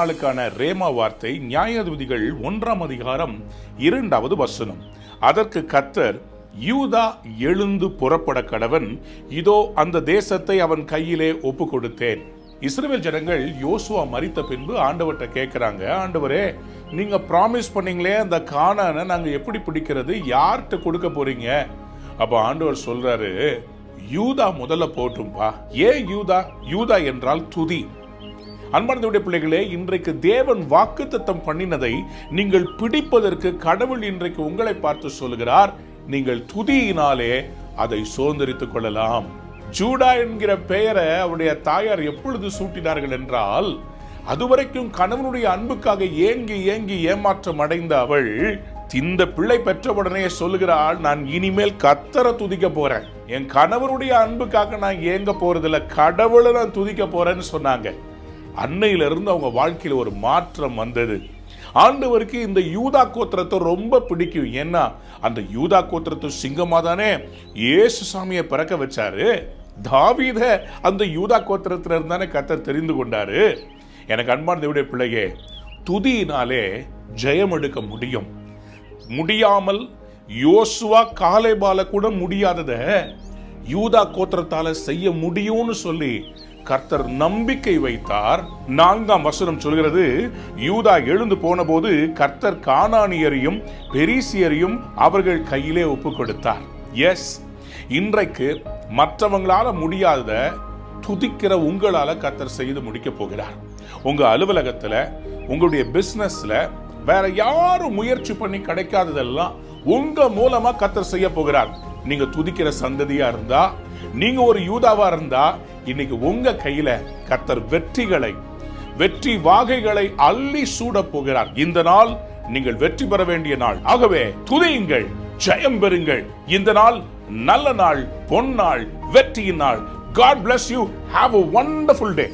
நாளுக்கான ரேமா வார்த்தை நியாயாதிபதிகள் 1:2 அதற்கு கர்த்தர், யூதா எழுந்து புறப்பட கடவன், இதோ அந்த தேசத்தை அவன் கையிலே ஒப்பு கொடுத்தேன். இஸ்ரவேல் ஜனங்கள் யோசுவா மரித்த பின்பு ஆண்டவர்கிட்ட கேட்கிறாங்க, ஆண்டவரே நீங்க ப்ராமிஸ் பண்ணீங்களே அந்த கானானை நாங்க எப்படி பிடிக்கிறது, யார்கிட்ட கொடுக்க போறீங்க? அப்ப ஆண்டவர் சொல்றாரு, யூதா முதல்ல போட்டும்பா. ஏன் யூதா? யூதா என்றால் துதி. அன்பார்ந்த பிள்ளைகளே, இன்றைக்கு தேவன் வாக்குத்தத்தம் பண்ணினதை நீங்கள் பிடிப்பதற்கு கடவுள் இன்றைக்கு உங்களை பார்த்து சொல்கிறார், நீங்கள் துதியினாலே அதை சுதந்திரித்துக் கொள்ளலாம். ஜூடா என்கிற பெயரை அவருடைய தாயார் எப்பொழுது சூட்டினார்கள் என்றால், அதுவரைக்கும் கணவனுடைய அன்புக்காக ஏங்கி ஏங்கி ஏமாற்றம் அடைந்த அவள் இந்த பிள்ளை பெற்றவுடனே சொல்லுகிறாள், நான் இனிமேல் கர்த்தரை துதிக்க போறேன், என் கணவனுடைய அன்புக்காக நான் ஏங்க போறதில்ல, கடவுளை நான் துதிக்க போறேன்னு சொன்னாங்க. அன்னையிலிருந்து அவங்க வாழ்க்கையில் ஒரு மாற்றம் வந்தது. ஆண்டவருக்கு இந்த யூதா கோத்திரத்தை ரொம்ப பிடிக்கும். ஏன்னா அந்த யூதா கோத்திரத்தை சிங்கமா தானே இயேசு சாமியை பிறக்க வச்சாரு. தாவீத அந்த யூதா கோத்திரத்துல இருந்தானே கர்த்தர் தெரிந்து கொண்டாரு. எனக்கு அன்பான தேவனுடைய பிள்ளையே, துதியினாலே ஜெயம் எடுக்க முடியும். முடியாமல் யோசுவா காலேபால கூட முடியாதத யூதா கோத்திரத்தால செய்ய முடியும்னு சொல்லி கர்த்தர் நம்பிக்கை வைத்தார். 4 சொல்கிறது, யூதா எழுந்து போன போது கர்த்தர் கானானியரையும் பெரிசியரையும் அவர்கள் கையிலே ஒப்பு கொடுத்தார். எஸ், இன்றைக்கு மற்றவங்களால முடியாத துதிக்கிற உங்களால கர்த்தர் செய்து முடிக்க போகிறார். உங்க அலுவலகத்துல, உங்களுடைய பிசினஸ்ல வேற யாரும் முயற்சி பண்ணி கிடைக்காததெல்லாம் உங்க மூலமா கர்த்தர் செய்ய போகிறார். நீங்க துதிக்கிற சந்ததியா இருந்தா, நீங்க ஒரு யூதாவா இருந்தா, இன்னைக்கு உங்க கையில கர்த்தர் வெற்றி வாகைகளை அள்ளி சூட போகிறார். இந்த நாள் நீங்கள் வெற்றி பெற வேண்டிய நாள். ஆகவே துதியுங்கள், ஜெயம் பெறுங்கள். இந்த நாள் நல்ல நாள், பொன்னாள், வெற்றியின் நாள். God bless you. Have a wonderful day.